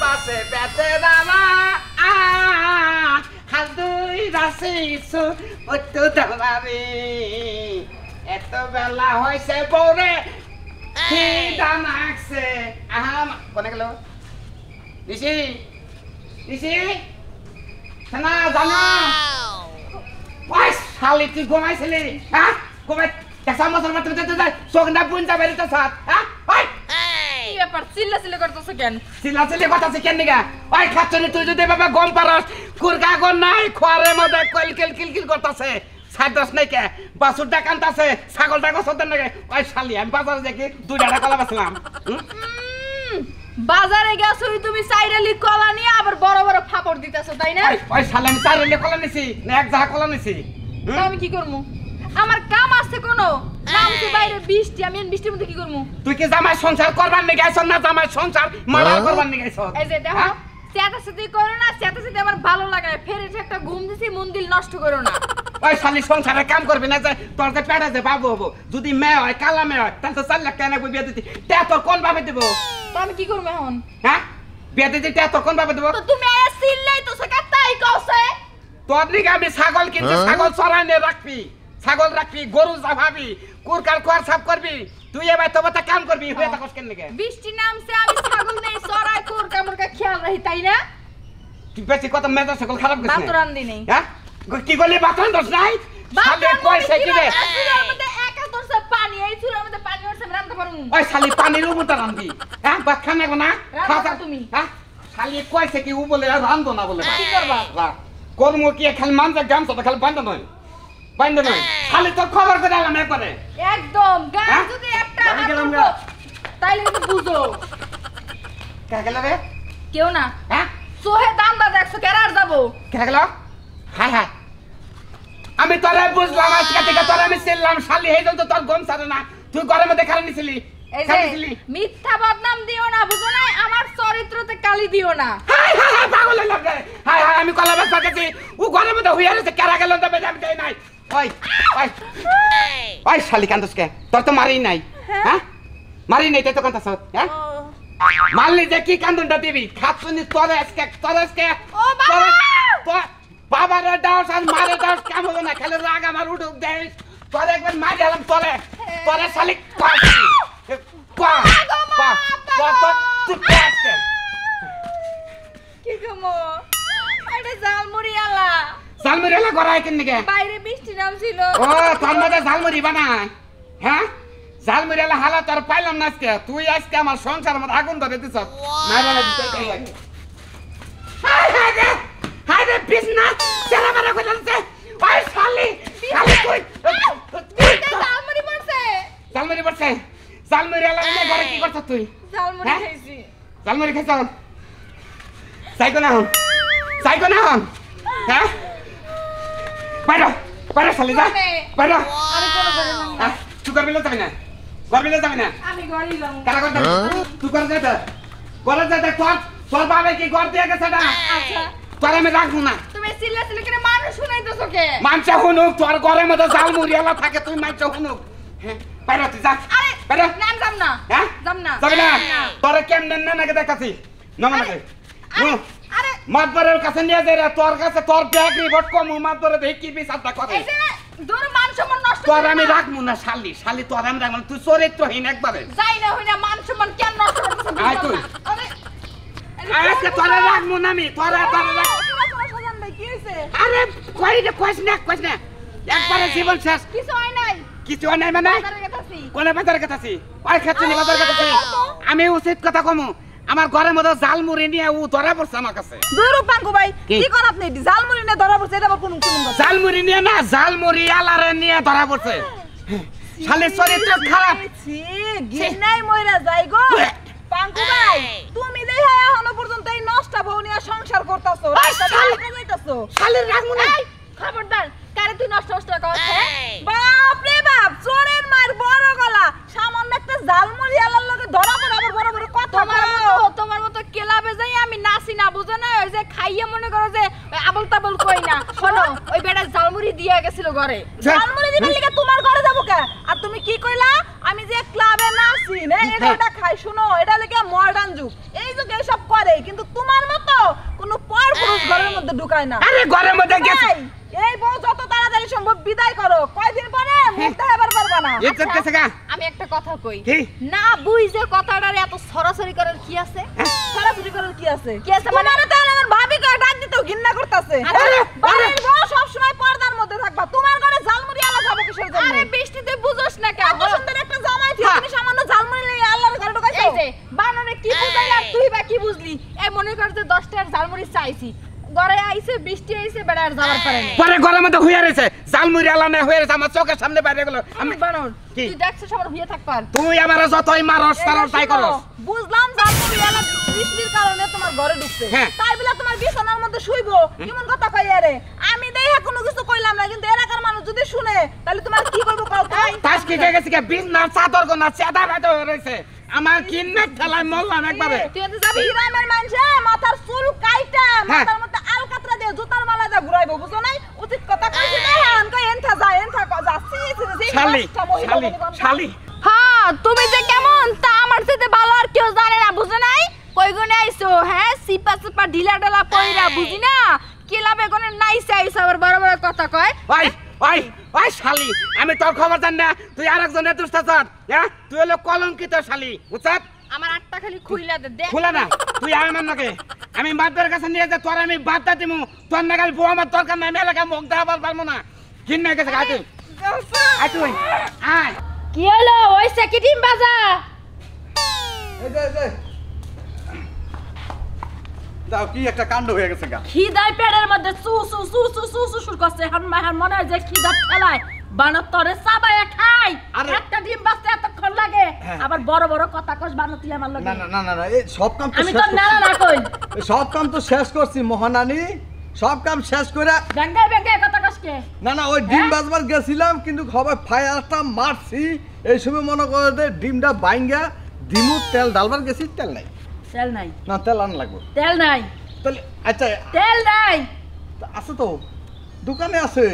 পাশে পেতে দামা হাল দুই রাশিছু ওটু দামাবি এত বেলা হয়েছে বৌরে কি দাম আসছে কোনে গেল নিশি নিশি না জানা ওই শালি তুই ঘুমাইছিলি হ্যাঁ ঘুমাই দেখা মশার মারতে যাই সোগনা বুন যাবে তো সাথ হ্যাঁ ওই কি ব্যাপার চিল্লাচিল্লি করতেছ কেন চিল্লাচিল্লি করতেছ কেন নিগা ওই খাচ্ছনি তুই যদি বাবা গম পারস কুরকা গন নাই খোয়ারের মধ্যে কলকিল কিলকিল করতেছে সাইডস নাই কে বাসুরটা কান্তাছে ছাগলটা গছতে নাকি ওই শালি আমি বাজারে দেখি 2 টাকা কলা বেচলাম বাজারে গেছই তুমি সাইরালি কলা নিয়ে আবার বড় বড় ফাপড় দিতেছো তাই না ওই শালি আমি সাইরালি কলা নিছি না এক জায়গা কলা নিছি আমি কি করব আমার কাম আছে কোনো নামছে বাইরে বৃষ্টি আমি বৃষ্টির মধ্যে কি করব তুই কি জামাই সংসার করবার নি গাইছ না জামাই সংসার মারা করবার নি গাইছ এই যে দেখো চেতাচেতি করো না চেতাচেতি আমার ভালো লাগে না ফের একটা ঘুম দিছি মন্দির নষ্ট করো না ওই শালি সংসারে কাম করবি না যে তোর যে পেটে যে বাবু হবো যদি মেয়ে হয় কালা মেয়ে হয় তাহলে তো 4 লাখ টাকা বিয়ে দিতি তে তোর কোন ভাবে দেব তো আমি কি করব এখন হ্যাঁ বিয়ে দিতি তে তোর কোন ভাবে দেব তো তুমি আয়া সিল্লাই তো সকা তাই কওছে তোর নিকে আমি ছাগল কিনছি ছাগল চড়াইনে রাখবি ছাগল রাখবি গরু জাভাবি কুরকার কোয়ার সাফ করবি তুই এবার তো বতা কাম করবি হয়ে থাকস কেন নিকে বৃষ্টি নামছে আমি ছাগল নেই চড়াই কুরকা মুরকা খেয়াল রাখি তাই না তুই বেশি কত মেজাজ ছাগল খারাপ গেছে বাতর আনদি নেই হ্যাঁ কি বলি বাতন দোস নাই শালি পয়সা কি রে চুলার মধ্যে একা দরছে পানি এই চুলার মধ্যে পানি হচ্ছে রান্না পারুম ওই শালি পানির উপরটা রান্ধি হ্যাঁ ভাত খানা গো না খাওয়া তুমি হ্যাঁ শালি কইছে কি ও বলে রান্ধো না বলে কি করবা করমু কি খালি মানজা গামছা তো খালি বান্ধা নয় বান্ধা নয় শালি তো খবর করে আলাম একবারে একদম গান যদি একটা তাইলে কিন্তু বুঝো কে গেল রে কেউ না হ্যাঁ সোহে দান্দা দেখছো কেরার যাবো কে গেল হায় হায় আমি তোরে বুঝলাম আজকে থেকে তোরে আমি চিনলাম শালি হয়ে যাও তো তোর গম ছাড়ে না তুই ঘরের মধ্যে খালি নিছিলি এই যে মিথ্যা বদনাম দিও না বুঝো না আমার চরিত্রতে কালি দিও না হায় হায় হায় পাগল লাগে হায় হায় আমি কলা বাস গেছি ও ঘরের মধ্যে হইয়া রয়েছে কেরা গেল তবে আমি দেই নাই ওই ওই ওই শালি কান্দসকে তোর তো মারি নাই হ্যাঁ মারি নাই তাই তো কান্দাছ হ্যাঁ মারলি যে কি কান্দনটা দিবি খাচ্ছনি তোরে আজকে ও বাবা বাবারে দাও আর মারে দাও কাম হবে না খালি রাগ আমার উঠুক দেই তোরে একবার মারি আলাম তোরে শালি কি গমো এটা জালমুড়ি আলা জালমুড়ি আলা গড়াই কেন নিকে বাইরে বৃষ্টি নামছিল ও তোর মধ্যে জালমুড়ি বানায় হ্যাঁ জালমুড়ি আলা হালা তোর পাইলাম না আজকে তুই আজকে আমার সংসার মধ্যে আগুন ধরে দিছ মাইরা দিতে চাই লাগে হাই রে বিজনা চেরা মারা কইলছে ওই শালি তুই জালমুড়ি পড়ছে জালমুড়ি আলা এনে ঘরে কি করছ তুই জালমুড়ি খাইছি জালমুড়ি খাইছ সাইকো না হ্যাঁ বাইরে শালি যা বাইরে আমি কোন জায়গা না তুই করবি যাবি না আমি ঘরে যাবো কারা করতে তুই করে যেতে তোর বাবা কি ঘর দিয়ে গেছে না আচ্ছা তোর আমি রাখবো না তুমি চিল্লাচিল্লি করে মানুষ শুনাইতেছো কে মানছে হুনুক তোর ঘরের মধ্যে জালমুড়ি আলা থাকে তুই মানছে হুনুক হ্যাঁ বাইরে তুই যা আরে বাইরে নাম যাম না হ্যাঁ যাম না যাবি না তোর কেমনে না নাকি দেখাচ্ছি নমনে আরে মাতবরের কাছে নিয়ে যাই রে তোর কাছে তোর ব্যাগ রিপোর্ট কম মাতবরে দেখি কি বিচারটা করে এই যে দূর মান সম্মান নষ্ট তোর আমি রাখবো না শালি তোর আমি রাখবো তুই চরিত্রহীন একবারে যাই না হই না মান সম্মান কেন নষ্ট করতেছ আয় তুই আরে আজকে তোরে রাখবো না আমি তোরে সাজান ভাই কি হইছে আরে কইস না একবারে জীবন শেষ কিছু হয় নাই মানে কোন বাজারের কথা আছি ওই ক্ষেত্রে বাজারের কথা আছি আমি উচিত কথা কমু আমার ঘরের মধ্যে জালমুড়ি নিয়ে ও ধরা পড়ছে আমার কাছে দূর পাঙ্কু ভাই কি কোন আপনি জালমুড়ি নিয়ে ধরা পড়ছে এটা কোন জালমুড়ি নিয়ে না জালমুড়ি আলারে নিয়ে ধরা পড়ছে শালি চরিত্র খারাপ গিনাই মইরা যাই গো পাঙ্কু ভাই তুমি দেখা এখনো পর্যন্ত এই নষ্ট বউ নিয়ে সংসার করতেছো শালির রাখমু না খবরদার কারে তুই নষ্ট করছ বাপ রে বাপ চোরের মার বড় গলা সামান্য একটা জালমুড়ি আলার লগে ধরা পড়ে আবার বড় বড় কথা তোমার মতো ক্লাবে যাই আমি নাচি না বুঝো না ওই যে খাইয়ে মনে করো যে আবল তাবল কই না শোনো ওই বেটা জালমুড়ি দিয়া গেছিল ঘরে জালমুড়ি দিবার লাগা তোমার ঘরে যাব কে আর তুমি কি কইলা আমি যে ক্লাবে নাচি না এটা খাই শুনো এটা লাগা মডার্ন যুগ এই যুগে সব করে কিন্তু ঢুকায় না আরে ঘরের মধ্যে গেছে এই, এই বউ যত তাড়াতাড়ি সম্ভব বিদায় করো কয়দিন পরে মুখ দেখাবার পারবা না ইজ্জত গেছে গা আমি একটা কথা কই কি? না বুঝে কথাটারে এত সরাসরি করার কি আছে সরাসরি করার কি আছে কি আছে মানে তোমারে তো আমার ভাবি কয় ডাক দিতেও ঘৃণা করতেছে আরে, বাড়ির বউ সব সময় পর্দার মধ্যে থাকবা তোমার ঘরে ঝালমুড়ি আলা যাবো কিসের জন্য আরে বৃষ্টি তুই বুঝোস না কেন এত সুন্দর একটা জামাই থেকে তুমি সামান্য ঝালমুড়ি নিয়ে আল্লাহর ঘরে ঢুকাইছো এই যে বানরে কি বুঝাইলা তুই বা কি বুঝলি এই মনে কর যে 10 টাকার ঝালমুড়ি চাইছি ঘরে আইছে বৃষ্টি আইছে বেড়া আর যাওয়ার পারে না পরে ঘরের মধ্যে হইয়া রয়েছে জালমুড়ি আলানে হয়ে রয়েছে আমার চোখের সামনে বাইরে গেল আমি বানর কি? তুই দেখছিস আমার হইয়া থাকবার তুই আমার যতই মারস তারও তাই করস বুঝলাম ঝালমুড়ি আলা বৃষ্টির কারণে তোমার ঘরে ঢুকছে হ্যাঁ। তাই বলে তোমার বিছানার মধ্যে শুইবো কেমন কথা কই আরে আমি দেইহা কোনো কিছু কইলাম না কিন্তু এলাকার মানুষ যদি শুনে তাহলে তোমার কি করব কও তো তাস কি গেছে কি বিন না চাদর গো না চেদা বাইতে হয়ে রয়েছে আমার কিন্নে ঠেলায় মরলাম একবারে তুই এত যাবি গ্রামের মানুষে মাথার চুল কাইটা হ্যাঁ। মাথার মধ্যে আলকাতরা দিয়ে জুতার মালা দিয়ে ঘুরাইবো বুঝো নাই উচিত কথা কইছি না আনকা এনথা যা এনথা কজা সি শালি শালি শালি হ্যাঁ তুমি যে কেমন তা আমার সাথে ভালো আর কেউ জানে না বুঝো নাই কই গুনে আইছো হ্যাঁ সিপা সিপা ঢিলা ঢালা পয়রা বুঝি না কি লাভে কোনে নাইছে আইছো আবার বড় বড় কথা কয় ওই ওই ওই শালি আমি তোর খবর জান না তুই আরেকজনের দুষ্টাচ হ্যাঁ তুই হলো কলঙ্কিত শালি বুঝছত আমার আটটা খালি খুইলা দে দেখ খুলে না তুই আমার নাকি আমি মাদবের কাছে নিয়ে যা তোর আমি বাদটা দিমু তোর নাগাল বউ আমার দরকার নাই মেলাকে মুখ দেখাবার পারবো না কিন না গেছে আয় তুই আয় কি হলো ওই সেকিটিম বাজা এই যে দাও কি একটা কাণ্ড হয়ে গেছে গা খিদায় পেটের মধ্যে সু সু সু সু সু সু শুরু করছে এখন মাহার মনে হয় যে খিদা ঠেলায় বানর তরে চাবায়া খাই আরে- একটা ডিম বাজতে এতক্ষণ লাগে হ্যাঁ। আবার বড় বড় কথা কস বানর তুই আমার লাগে না না না না না এই সব কাম তো আমি শেষ তো না না করছি। কই এই সব কাম তো শেষ করছি মহানানী সব কাম শেষ করে ব্যাঙ্গাই ব্যাঙ্গাই কথা কসকে না না ওই ডিম হ্যাঁ? বাজবার গেছিলাম কিন্তু খবর ফায়ারটা মারছি এই সময় মনে করে যে ডিমটা বাইঙ্গা ডিমু তেল ডালবার গেছি তেল নাই তেল নাই না তেল আন লাগবে তেল নাই তাহলে আচ্ছা তেল নাই আছে তো দোকানে আছে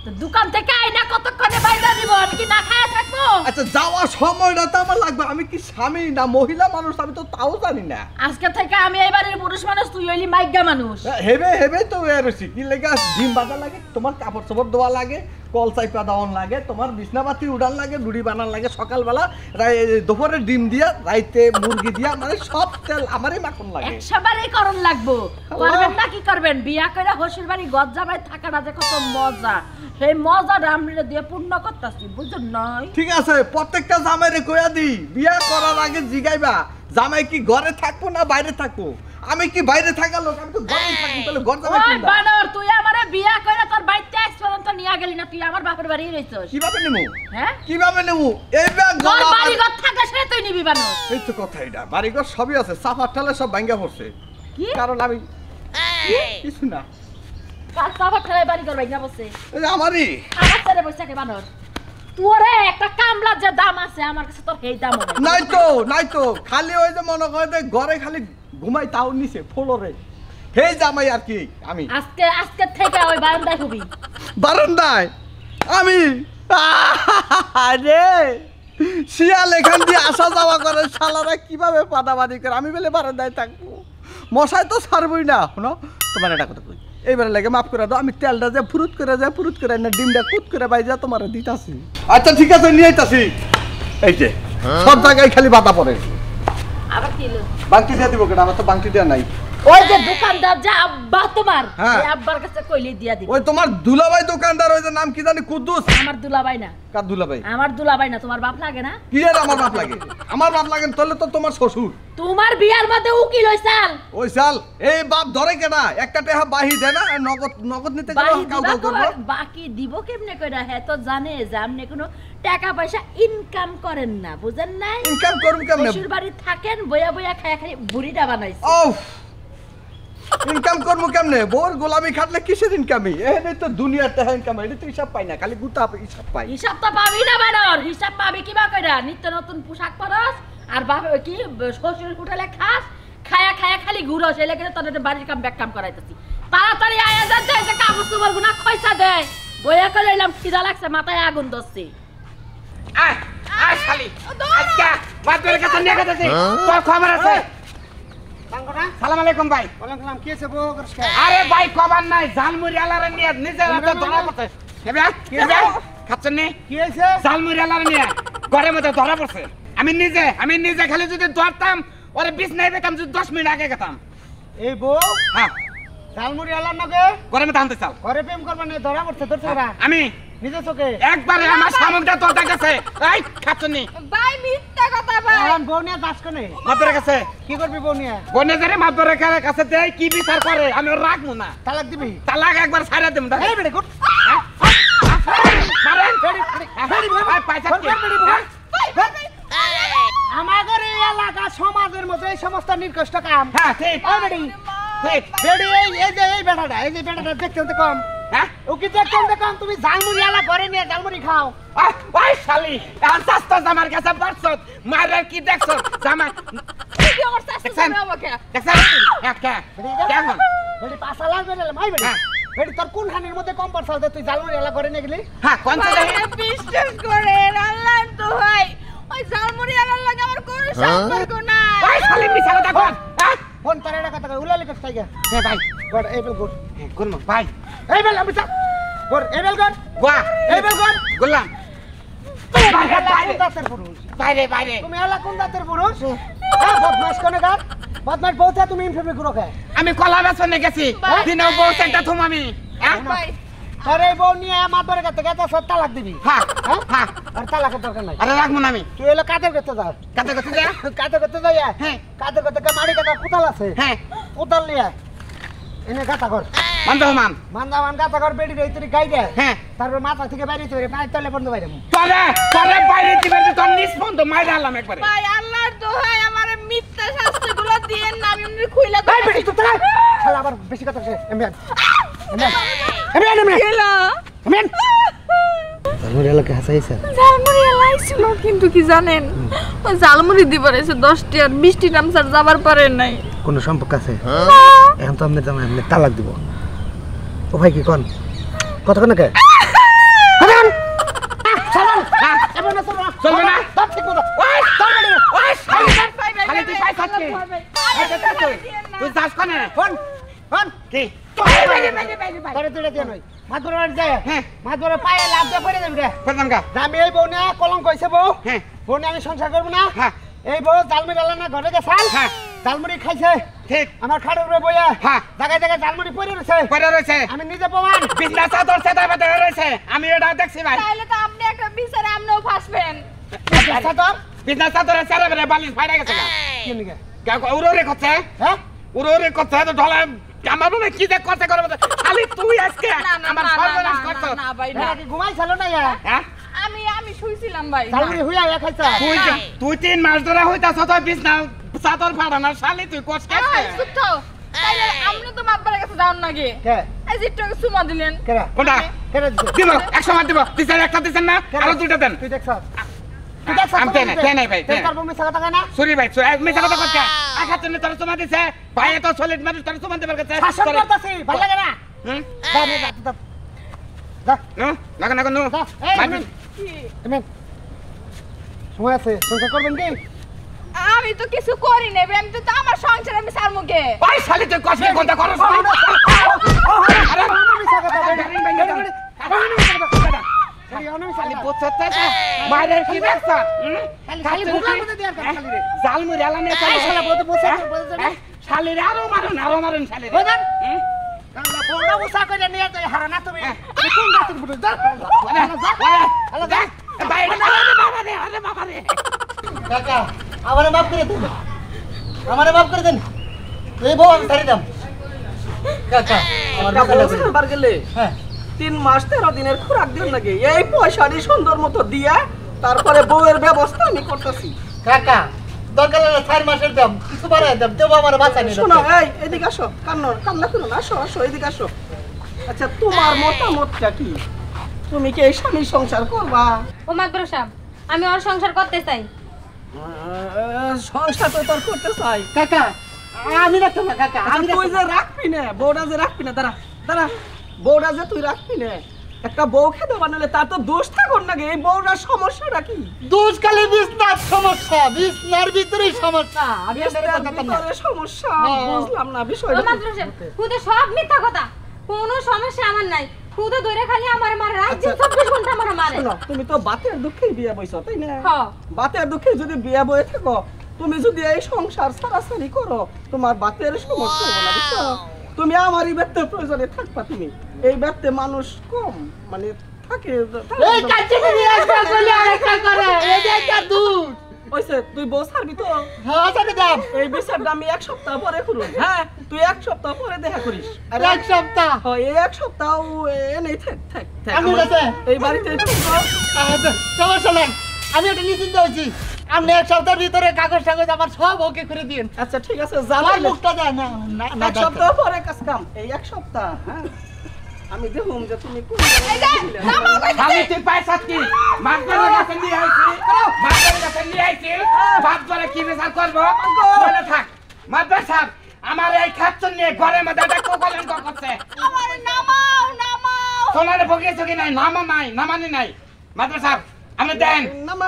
তো দোকান থেকে আইনা কতক্ষণে বাইরে দিব আমি কি না খায়া থাকবো আচ্ছা যাওয়ার সময়টা তো আমার লাগবে আমি কি স্বামী না মহিলা মানুষ আমি তো তাও জানি না আজকে থেকে আমি এই বাড়ির পুরুষ মানুষ তুই হইলি মাইগ্যা মানুষ হেবে হেবে তো রয়েছি কি লেগে ডিম বাজা লাগে তোমার কাপড় চাপড় দেওয়া লাগে কল চাইপা দেওয়ান লাগে তোমার বিছনাবাতি উড়ান লাগে রুটি বানান লাগে সকালবেলা দুপুরে ডিম দিয়া রাইতে মুরগি দিয়া মানে সব তেল আমারই মাখন লাগে 100 বারই করণ লাগবো করবেন না কি করবেন বিয়া করে হসুর বাড়ি গদ জামাই থাকাটা যে কত মজা সেই মজা রামরে দিয়ে পূর্ণ করতাছি বুঝুন নাই ঠিক আছে প্রত্যেকটা জামাইরে কইয়া দি বিয়া করার আগে জিগাইবা জামাই কি ঘরে থাকবো না বাইরে থাকবো আমি কি বাইরে থাকা লোক আমি তো ঘরেই থাকি তাহলে ঘর জামাই ওই কোনটা? বানর তুই আমারে বিয়া করে তোর বাইতে আজ পর্যন্ত নিয়া গেলি না তুই আমার বাপের বাড়ি রইছস কিভাবে নেবো হ্যাঁ কিভাবে নেবো এইবার তোর গলা বাড়ি ঘর থাকে সে তুই নিবি বানর এই তো কথা এটা বাড়িঘর সবই আছে সাফার ঠালে সব ভাঙ্গা পড়ছে কি কারণ আমি কিছু না কাল সাফা ঠেলাই বাড়ি ঘর ভাইগা বসে এই যে আমারই আমার ছেড়ে বসে থাকে বানর তোরে একটা কামলার যে দাম আছে আমার কাছে তোর সেই দাম নাই তো খালি ওই যে মনে করে যে ঘরে খালি ঘুমাই তাও নিচে ফ্লোরে হে জামাই আর কি আমি আজকে থেকে ওই বারান্দায় হবি বারান্দায় আমি আরে শিয়াল এখান দিয়ে আসা যাওয়া করে শালারা কিভাবে পাদাবাদি করে আমি বলে বারান্দায় থাকবো মশাই তো ছাড়বই না শোনো তোমার একটা কথা কই এইবার লাগে মাফ করে দাও আমি তেলটা যে ফুরুত করে না ডিমটা কুত করে বাইজা তোমার দিতাছি আচ্ছা ঠিক আছে নিয়ে আইতাছি এই যে সব জায়গায় খালি বাধা পড়ে আবার কি হলো? বাংটি দিয়ে দিব কেন আমার তো বাংটি দেওয়া নাই ওই যে দোকানদার যে আব্বা তোমার হ্যাঁ। ওই আব্বার কাছে কইলি দিয়া দিবি ওই তোমার দুলাভাই দোকানদার ওই যে নাম কি জানি কুদ্দুস আমার দুলাভাই না কার দুলাভাই আমার দুলাভাই না তোমার বাপ লাগে না কি আর আমার বাপ লাগে আমার বাপ লাগে তাহলে তো তোমার শ্বশুর তোমার বিয়ার মধ্যে উকিল হইছাল ওই সাল এই বাপ ধরে কেনা একটা টেহা বাহি দেয় না নগদ নগদ নিতে গেলে বাকি কাউ দিবা কাউ করবো কবার? বাকি দিব কেমনে কইরা হে তো জানে যে আপনি কোনো টাকা পয়সা ইনকাম করেন না বুঝেন নাই ইনকাম করুন কেমনে শ্বশুর বাড়ি থাকেন বইয়া বইয়া খায়া খালি বুড়িটা বানাইছে ওফ ইনকাম করবো কেমনে বোর গোলামি খাটলে কিসের ইনকামই এখানে তো দুনিয়ার টেহা ইনকাম এটা তো হিসাব পাই না খালি গুতা হিসাব পাই হিসাব তো পাবি না বানর হিসাব পাবি কিবা কইরা নিত্য নতুন পোশাক পরস আর বাপ কি শ্বশুর হোটেলে খাস খায়া খায়া খালি ঘুরস এলে কিন্তু তোদের বাড়ির কাম ব্যাক কাম করাইতেছি তাড়াতাড়ি আয়া যাচ্ছে যে কাগজ তোমার গুনা খয়সা দেয় বইয়া করে এলাম খিদা লাগছে মাথায় আগুন ধরছে আয় আয় শালি আজকে মাদবের কাছে নিয়ে গেছে তোর খবর আছে সালাম আলাইকুম ভাই। আরে ভাই কবার নাই জালমুড়ি আলারে নিয়ে নিজের হাতে ধরা পড়ছে। খাচ্ছেন নি জালমুড়ি আলারে নিয়ে ঘরের মধ্যে ধরা পড়ছে। আমি নিজে খালি যদি ধরতাম ওরে বিছনায় পেতাম যদি 10 মিনিট আগে গেতাম। এই বউ হ্যাঁ ঝালমুড়ি আলার নাকি ঘরের মধ্যে আনতে চাও। ঘরে প্রেম করবা না ধরা পড়ছে তোর ছোকরা আমি নিজে চোখে একবারে আমার সামনটা তোর কাছে এই খাচ্ছেন নি ভাই মিথ্যা কথা ভাই এখন বউ নিয়ে যাস কোনে মাতরে কাছে কি করবি বউ নিয়ে বনে ধরে মাতরে কাছে দেই কি বিচার করে আমি ওর রাখবো না। তালাক দিবি তালাক একবার ছাড়া দেব না। এই বেড়ে গুড মারেন ভাই পয়সা কি আমাদের এই এলাকা সমাজের মধ্যে এই সমস্ত নির্কষ্ট কাম হ্যাঁ ঠিক অলরেডি ঠিক বেড়ি এই যে এই বেটাটা দেখতে কম হ্যাঁ ও কি দেখতে কম তুমি ঝালমুড়ি আলা ঘরে নিয়ে ঝালমুড়ি খাও ওই শালি এখন সাস্তো জামার কাছে বসছত মারের কি দেখছত জামা কি আমার শাস্তি জানে আমাকে দেখছেন একটা কেমন বেড়ি পাঁচা লাগবে না মাই বেড়ি বেড়ি তোর কোন খানির মধ্যে কম পারছাল তুই ঝালমুড়ি আলা ঘরে নিয়ে গেলি হ্যাঁ কোন ভাই, জায়গায় বিশ্বাস করেন আল্লাহ তো ভাই ওই জালমুড়ি আলার লাগে আমার কোনো সম্পর্ক নাই। ওই শালি মিছা কথা কর হ্যাঁ ফোন তার এটা কথা উলালি কষ্ট থাকে হ্যাঁ ভাই গড এই বেল গুড কোন ভাই এই বেল আমি চা গড এই বেল গুড গোয়া এই বেল গুড গোলাম কোন দাঁতের পুরুষ বাইরে বাইরে তুমি এলা কোন দাঁতের পুরুষ হ্যাঁ বদমাশ কোনে গাত বদমাশ বউটা তুমি ইনফেমে গুলো খায় আমি কলা বেচনে গেছি দিনেও বউ সেন্টার থুম আমি হ্যাঁ ভাই তোর এই বউ নিয়ে মাতরে কাছে গেছে সব তালাক দিবি হ্যাঁ হ্যাঁ আর তালাকের দরকার নাই আরে রাখবো না আমি তুই এলো কাদের করতে যাস কাতে কাতে যা কাদের করতে যাই হ্যাঁ কাদের করতে মারি কাটা কোদাল আছে হ্যাঁ কোদাল নিয়ে এনে গাতা কর মানদহমান মান্দা মান গাতা কর বেড়ি রে তুই গাই দে হ্যাঁ তারপর মাথা থেকে বাইরে তুই পানি তলে বন্ধ বাইরে তোরে বাইরে দিবে তোর নিষ্পন্দ মাইরা আলাম একবারে ভাই আল্লাহর দোহাই আমারে মিথ্যা শাস্তিগুলো দিয়েন না আমি এমনি খুইলা ভাই বেড়ি তুই তাই শালা আবার বেশি কথা কইছে এমন গেলা ঝালমুড়ি এলাকা হাসাইছে জালমুড়ি লাইছিল কিন্তু কি জানেন ওই জালমুড়ি দিবার এসে 10টি আর 20টি নাম স্যার যাবার পারেন নাই কোনো সম্পর্ক আছে এখন তো আপনি জানেন আপনি তালাক দিব ও ভাই কি কোন কত কোন কে চলবে না সব ঠিক মতো ওই চলবে না ওই খালি তুই পাই থাকছিস তুই যাস কোনে ফোন ফোন কি তোরে তুই দিয়ে নই মাদুরে বাড়ি যায় হ্যাঁ মাদুরে পায়ে লাভ দিয়ে পড়ে যাবি রে করলাম গা আমি এই বউ নিয়ে কলঙ্ক হইছে বউ হ্যাঁ বউ নিয়ে আমি সংসার করবো না হ্যাঁ এই বউ জালমুড়ি আলা না ঘরে গেছাল হ্যাঁ জালমুড়ি খাইছে ঠিক আমার খাটের উপরে বইয়া হ্যাঁ জায়গায় জায়গায় জালমুড়ি পড়ে রয়েছে পরে রয়েছে আমি নিজে প্রমাণ বিজনেস চাদর সেটা বেঁধে রয়েছে আমি এটা দেখছি ভাই তাহলে তো আপনি একটা বিচারে আমরাও ফাঁসবেন তোর বিজনেস চাদরে ছেড়ে বেড়ে বালিশ ফাইরা গেছে কি নিকে উড়ে করছে হ্যাঁ উড়ে করছে তো ঢলা আমার মনে কি যে করছে করে খালি তুই আজকে আমার সর্বনাশ করছ না ভাই না এটা কি ঘুমাইছিল না ইয়া হ্যাঁ আমি শুইছিলাম ভাই জালমুড়ি হুইয়া খাইছা তুই 3 মাস ধরে হইতাছ তো বিজনেস চাদর ফাড়ানোর শালি তুই কষ্ট সুত্ত তাইলে আপনি তো মাতবারের কাছে যাওন নাকি কে এই যে একটু সুমা দিলেন কেরা কোনটা কেরা দিছে দিব 100 মার দিব দিছেন একটা দিছেন না আরো দুইটা দেন তুই দেখছ আমি দেন নাই ভাই তোর বউ মিছা কথা কয় না সরি ভাই মিছা কথা কইছে আঘাত তুমি তোর সুমা দিছে ভাই এত সলিড মানুষ তোর সুমা দিবার কাছে শাসন করতেছি ভালো লাগে না হুম যা নে যা যা নো লাগা না কোনো যা এই তুমি সময় আছে সংসার করবেন কি আমি তো কিছু করি নাই আমি তো আমার সংসার আমি সার মুখে ভাই শালি তুই কষ্ট কোনটা করছ আরে মিছা কথা খালি বুঝছতে মাইরে কি দেখছ খালি বুকলার মধ্যে দেয়ার কথা খালি রে জালমুড়ি আলা নে এই শালা বলতে বসে শালি রে আরো মারুন শালি রে বুঝেন কালা পোড়া উসা করে নিয়ে তো হারানা তুমি কোন গাছের বুড়ো যা আলা দেখ ভাই আরে বাবা রে কাকা আমারে মাফ করে দেন আমারে মাফ করে দেন এই বউ আমি ছাড়ি দাম কাকা আমার বার গেলে হ্যাঁ 3 মাস 13 দিনের খোরাক দিন নাকি এই পয়সাটি সুন্দর মতো দিয়া তারপরে বউয়ের ব্যবস্থা আমি করতেছি। কাকা দরকার হলে 4 মাসের দাম কিছু বাড়ায় দাম দেব আমার বাঁচা নেই শোনো এই এদিকে আসো কান্না করো না আসো এদিকে আসো। আচ্ছা তোমার মতামতটা কি? তুমি কি এই স্বামী সংসার করবা? ও মাদবর সাহেব আমি ওর সংসার করতে চাই। সংসার তো তোর করতে চাই কাকা আমি রাখতাম না কাকা আমি তুই যে রাখবি না বউটা যে রাখবি না দাঁড়া বউটা যে তুই রাখবি না একটা বউ খেতে বানালে তার তো দোষ থাকুন না এই বউটার সমস্যাটা কি? দোষ খালি বিছনার সমস্যা, বিছনার ভিতরেই সমস্যা। আমি সমস্যা হ্যাঁ। বুঝলাম না বিষয়টা। মাদ্র সাহেব খুদে সব মিথ্যা কথা, কোনো সমস্যা আমার নাই। খুদে ধরে খালি আমার মারে, রাত দিন 24 ঘন্টা আমার মারে। শোনো, তুমি তো বাতের দুঃখেই বিয়ে বইছো তাই না? হ্যাঁ। বাতের দুঃখে যদি বিয়ে বয়ে থাকো, তুমি যদি এই সংসার সারাসারি করো, তোমার বাতের সমস্যা হবে না, বুঝছো? তুমি আমারই ব্যক্তি প্রয়োজনে থাকবা। তুমি এই ব্যক্তি মানুষ কম মানে থাকে। এই কাছে নিয়ে আসবা বলে আরেকটা করে, এই যে একটা দুধ। ওইসে তুই বউ ছাড়বি তো? হ্যাঁ জানি দাম। এই বিচারটা আমি 1 সপ্তাহ পরে করুন। হ্যাঁ, তুই 1 সপ্তাহ পরে দেখা করিস। আর এক সপ্তাহ। হ্যাঁ, এই 1 সপ্তাহ এনেই থাক। আমি আমার- গেছে। এই বাড়িতেই থাকবো। সমস্যা নাই, আমি একটা নিশ্চিন্ত হচ্ছি। আপনি 1 সপ্তাহের ভিতরে কাগজ টাগজ আমার সব ওকে করে দিন। আচ্ছা ঠিক আছে, আমার জানাই মুখটা দেয় না, না, না, 1 সপ্তাহ পরে কাজ কাম। এই 1 সপ্তাহ, হ্যাঁ আমি দেখুম যে তুমি কোন খালি তুই পয়সা কি মাতবারের কাছে নিয়ে আইছি, মাতবারের কাছে নিয়ে আইছি, বাপবারে কি বিচার করবো বলে থাক। মাতবার সাহেব, আমার এই খাচ্ছর নিয়ে ঘরের মধ্যে একটা কলঙ্ক করছে। আমারে নামাও নামাও। সোনারে ভোগিয়েছো কি নাই? নামানি নাই। মাতবার সাহেব, আপনি দেন। নামা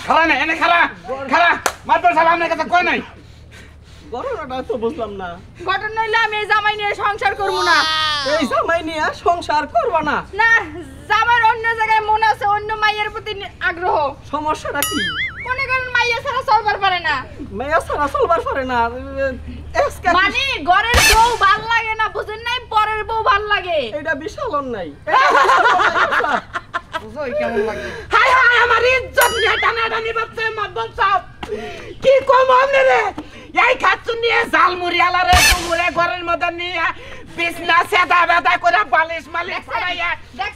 খালা নাই, এনে খালা। মাতবার সাহেব, আপনার কাছে কই নাই? ঘটনাটা তো বুঝলাম না। ঘটনা হইলে আমি এই জামাই নিয়ে সংসার করবো না। এই জামাই নিয়ে সংসার করবা না? না, জামাইর অন্য জায়গায় মন আছে, অন্য মাইয়ের প্রতি আগ্রহ। সমস্যাটা কি? মনে করেন মাইয়া ছাড়া চলবার পারে না। মেয়া সারা চলবার পারে না? মানে ঘরের বউ ভাল লাগে না, বুঝেন নাই? পরের বউ ভাল লাগে। এটা বিশাল অন্যায়। বুঝোই কেমন লাগে? হায় হায়, আমার ইজ্জত নিয়ে টানাটানি বাচ্চা মাতবার সাহেব। কি কম আমনে রে? এই খাচ্ছর নিয়ে জালমুড়ি আলারে কুমুরে ঘরের মধ্যে নিয়ে বিছনা সেদা বেদা করে বালিশ মালিশ ছড়াইয়া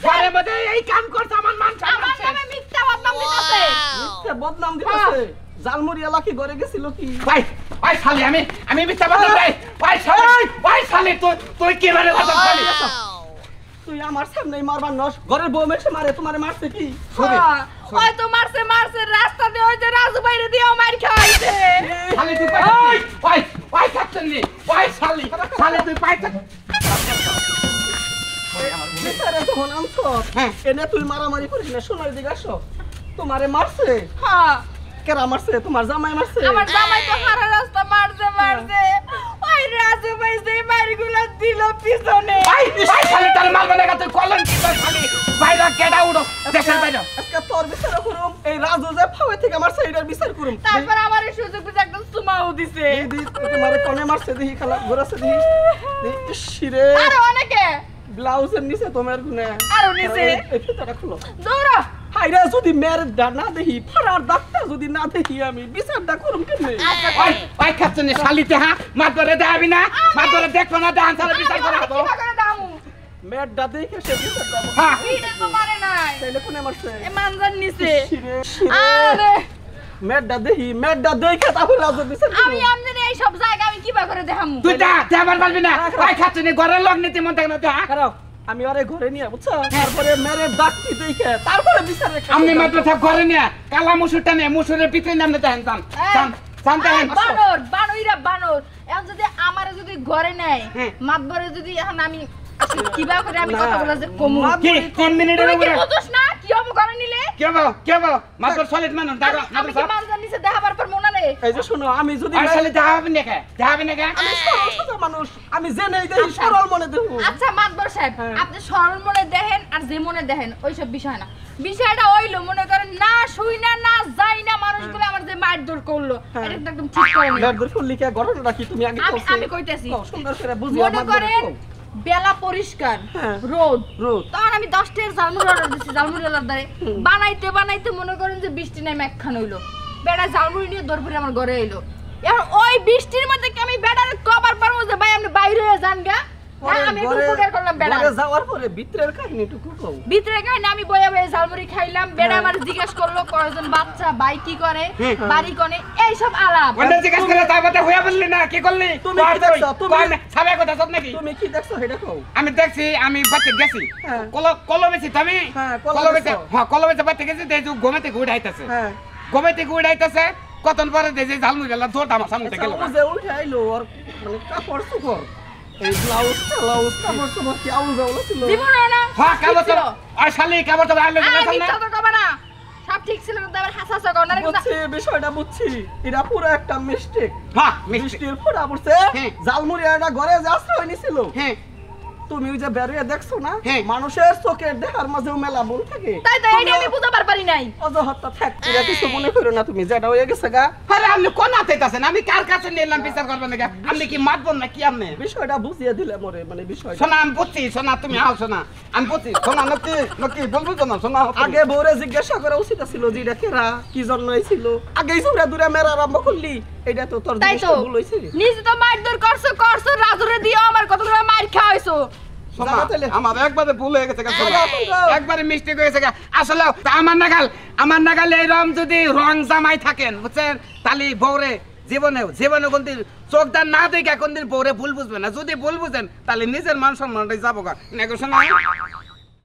ঘরের মধ্যে এই কাম করছে। আমার মান আমার নামে মিথ্যা বদনাম দিতেছে। মিথ্যা বদনাম দিতেছে। জালমুড়ি এলা কি ঘরে গেছিল কি? ভাই শালি, আমি মিথ্যা বললাম ভাই। ভাই শালি, তুই কি মানে কথা বলি? তুই আমার সামনেই মারবার নস। ঘরের বউ মেশে মারে, তোমারে মারছে কি? ওই তো মারছে রাস্তা দিয়ে, ওই যে রাজু বাইরে দিয়েও মার খাইছে। শালি তুই ওই খাচ্ছর নি, ওই শালি তুই পাইছ। বিচারে যখন আনছো, এনে তুই মারামারি করিস না। শোনার দিকে আসো, তোমারে মারছে? হ্যাঁ, কেরা মারছে? তোমার জামাই মারছে? আমার জামাই তো হারা রাস্তা মারছে। ওই রাজু ভাই যে মারগুলো দিল পিছনে। ভাই শালি, তার মারবে না, তুই কলন কি কর শালি? বাইরে কেডা উড়ো দেশের বাইরে। আজকে তোর বিচার করুম। এই রাজু যে ফাওয়ে থেকে মারছে এটার বিচার করুম। তারপর আমার এই সুযোগ বুঝে একদম সুমাও দিছে। এই দি তোমারে কোনে মারছে দেখি, খালা ঘোরাছে দেখি। শিরে আরো অনেকে ব্লাউজের নিচে তোমার গুনে আরো নিচে। এই ফিতাটা খুলো। দৌড়া। হাইরা যদি মেয়ের না দেখি, ফাড়ার দাগটা যদি না দেখি, আমি বিচারটা করুম কেমনে? ওই খাচ্ছর নি শালিতে, হ্যাঁ মাতবরে দেখাবি না, মাতবরে দেখবো না, দেখান ছাড়া বিচার করা হতো। কিবা করে দামু। মেয়েরটা দেখে সে বিচারটা হ্যাঁ এটা তো মারে নাই। তাইলে কোনে মারছে? এ মানজার নিচে। শিরে আরে মেয়েরটা দেখি, মেয়েরটা দেখে তাহলে রাজু বিচার আমি আমনে এই সব জায়গা আমি কিবা করে দেখামু। তুই দেখাবার পারবি না। ওই খাচ্ছর নি ঘরের লোক নীতি মন থাকে না, দেখা। খারাপ। আমি আরে ঘরে নিয়ে, বুঝছো? তারপরে মেয়ের ডাকটি দেখে তারপরে বিচারে আমি মাতবার সাহেব ঘরে নিয়ে কালা মুসুরটা নিয়ে মুসুরের পিছনে নামতে দেখেন বানর এখন যদি আমারে যদি ঘরে নেয়, মাতবরে যদি এখন আমি কিবা করে আমি কথা বলা যে কমু। কি 3 মিনিটের তুই কি উপরে বুঝছ না কি হবে ঘরে নিলে? কে বল মাতবার সলিড মানুষ দেখা আমি মাতবার কি সাহেব মানজার নিচে দেখাবার পর মনে নেই? এই যে শোনো, আমি যদি আর শালি দেখাবেন না কে আমি সরল সোজা মানুষ, আমি জেনেই দেখি, সরল মনে দেখু। আচ্ছা মাতবর সাহেব, আপনি সরল মনে দেখেন আর যে মনে দেখেন ওইসব বিষয় না। বিষয়টা হইলো মনে করেন না শুই না যাই না মানুষগুলো আমার যে মারধর করলো, এটা তো একদম ঠিক করে না। মেয়েদের ফুললিকে ঘটনাটা কি তুমি আগে আমি কইতেছি সুন্দর করে বুঝিয়ে মনে করেন বেলা পরিষ্কার, রোদ, তখন আমি 10 টাকার জালমুড়ি অর্ডার দিছি, জালমুড়ি অর্ডার দেয় বানাইতে মনে করেন যে বৃষ্টি নেমে একখান হইলো, বেড়া জালমুড়ি নিয়ে দরপুরে আমার ঘরে এলো। এখন ওই বৃষ্টির মধ্যে কি আমি বেড়ারে কবার পারবো যে ভাই আপনি বাইরে হয়ে যান গা? আমি একটু উপকার করলাম বেড়া। ঘরে যাওয়ার পরে ভিতরের কাহিনীটুকু কও। ভিতরে কাহিনী আমি বইয়া ঝালমুড়ি খাইলাম, বেড়া আমার জিজ্ঞাসা করলো কয়জন বাচ্চা, ভাই কি করে, বাড়ি কোনে, এই সব আলাপ। ওটা জিজ্ঞাসা করে তারপরে হইয়া বললি না কি করলি? তুমি কি দেখছো? তুমি সাবে কথা সব নাকি? তুমি কি দেখছো সেটা কও। আমি দেখছি, আমি বাচ্চা গেছি কলো বেশি তুমি কলো বেশি বাচ্চা গেছি দেখছি ঘুমে থেকে উঠাইতেছে, ঘুমে থেকে উঠাইতেছে কতক্ষণ পরে দেখছি ঝালমুড়ি গেল দৌড় আমার সামনে গেল। ও যে উঠে আইলো ওর মানে কাপড় সুপড় এই ব্লাউজ কাপড় চোপড় কি আউল যাওয়া ছিল জীবন না হ্যাঁ কাবো তো ছিল। আর শালি কাবো তো আইলো আরে না মিথ্যা তো কবে না সব ঠিক ছিল কিন্তু আবার হাসা কর না বুঝছি বিষয়টা বুঝছি এটা পুরো একটা মিস্টেক হ্যাঁ মিষ্টি বৃষ্টির ফোঁটা পড়ছে হ্যাঁ। জালমুড়িয়াটা ঘরে যে আশ্রয় নিছিল হ্যাঁ তুমি ওই যে বেরিয়ে দেখছো না হ্যাঁ। মানুষের চোখের দেখার মাঝেও মেলা ভুল থাকে তাই তো এইটা আমি বুঝাবার পারি নাই অজহরটা থাক এটা কিছু মনে করো না তুমি যেটা হয়ে গেছে গা আরে আপনি কোন আতেছেন আমি কার কাছে নিলাম বিচার করবেন নাকি আপনি কি মাতবন না কি আপনি বিষয়টা বুঝিয়ে দিলে মরে মানে বিষয়টা শোনা আমি বুঝছি শোনা তুমি আও শোনা আমি বুঝছি শোনা নাকি বলবো তো না শোনা আগে বউরে জিজ্ঞাসা করা উচিত ছিল যে এটা কেরা কি জন্য ছিল আগেই চুরা দূরে মেরা আরম্ভ করলি এটা তো তোর তাই তো জিনিসটা ভুল হয়েছে নিজে তো মারধর করছো রাজুরে দিও আমার কতগুলো মার খাওয়াইছো শোনা জানা তাহলে। আমার একবারে ভুল হয়ে গেছে শোনা যাও। একবারে মিস্টেক হয়ে গেছে আসলে আমার নাগাল এই রং যদি রং জামাই থাকেন বুঝছেন তাহলে বউরে জীবনে কোনদিন চোখদার না দেখে কোনদিন বউরে ভুল বুঝবে না যদি ভুল বুঝেন তাহলে নিজের মান সম্মানটাই যাবো গা শোনা